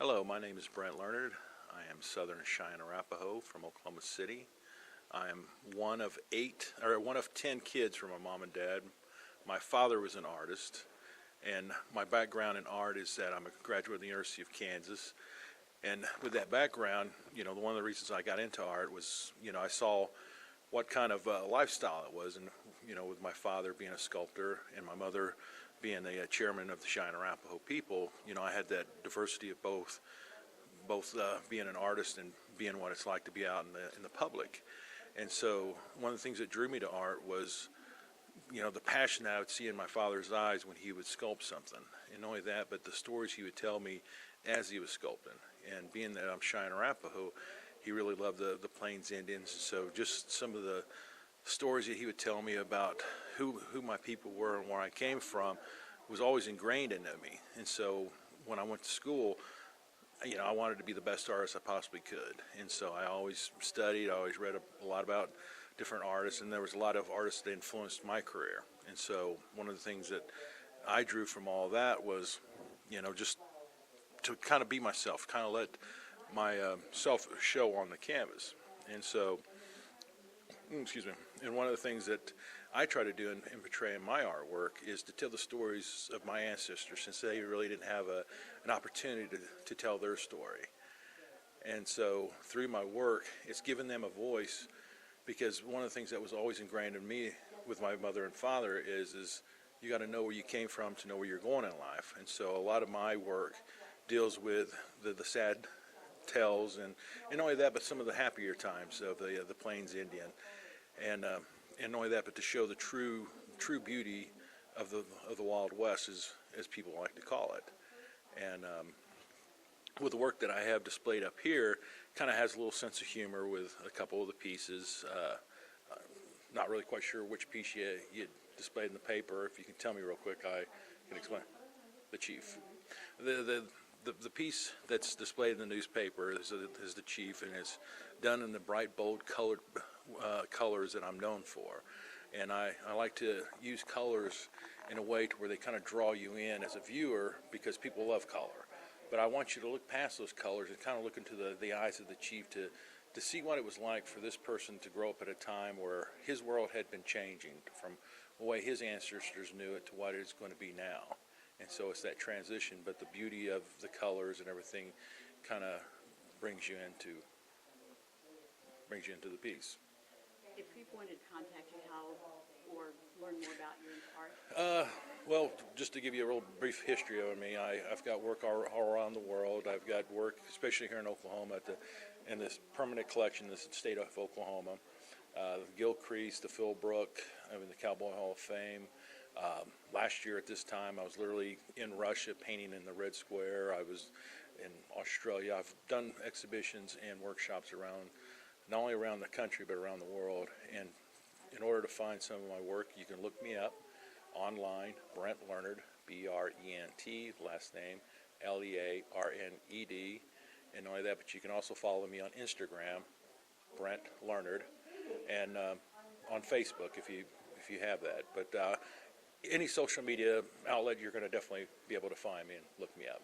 Hello, my name is Brent Leonard. I am Southern Cheyenne Arapaho from Oklahoma City. I am one of 10 kids from my mom and dad. My father was an artist, and my background in art is that I'm a graduate of the University of Kansas. And with that background, one of the reasons I got into art was, I saw what kind of lifestyle it was, and with my father being a sculptor and my mother being a chairman of the Cheyenne Arapaho people, I had that diversity of both being an artist and being what it's like to be out in the public. And so one of the things that drew me to art was, the passion that I would see in my father's eyes when he would sculpt something. And not only that, but the stories he would tell me as he was sculpting. And being that I'm Cheyenne Arapaho, he really loved the Plains Indians. And so just some of the stories that he would tell me about who my people were and where I came from was always ingrained into me. And so when I went to school, I wanted to be the best artist I possibly could. And so I always studied, I always read a lot about different artists, and there was a lot of artists that influenced my career. And so one of the things that I drew from all that was, just to kind of be myself, kind of let my self show on the canvas. And so, excuse me, and one of the things that I try to do in portraying my artwork is to tell the stories of my ancestors, since they really didn't have an opportunity to tell their story. And so through my work, it's given them a voice, because one of the things that was always ingrained in me with my mother and father is you got to know where you came from to know where you're going in life. And so a lot of my work deals with the sad tales, and not only that, but some of the happier times of the Plains Indian. And not only that, but to show the true beauty of the Wild West, as people like to call it. And with the work that I have displayed up here, kind of has a little sense of humor with a couple of the pieces. Not really quite sure which piece you displayed in the paper. If you can tell me real quick, I can explain. The chief. The piece that's displayed in the newspaper is the chief, and it's done in the bright, bold colored colors that I'm known for. And I like to use colors in a way to where they kind of draw you in as a viewer, because people love color. But I want you to look past those colors and kind of look into the eyes of the chief to see what it was like for this person to grow up at a time where his world had been changing from the way his ancestors knew it to what it's going to be now. And so it's that transition, but the beauty of the colors and everything kind of brings you into the piece. If people wanted to contact you, how, or learn more about your art? Well, just to give you a real brief history of me, I've got work all around the world. I've got work, especially here in Oklahoma, in this permanent collection in the state of Oklahoma. The Gilcrease, the Philbrook, the Cowboy Hall of Fame. Last year at this time, I was literally in Russia painting in the Red Square. I was in Australia. I've done exhibitions and workshops not only around the country, but around the world. And in order to find some of my work, you can look me up online, Brent Leonard, B-R-E-N-T, last name, L-E-A-R-N-E-D. And not only that, but you can also follow me on Instagram, Brent Leonard, and on Facebook if you have that. But any social media outlet, you're going to definitely be able to find me and look me up.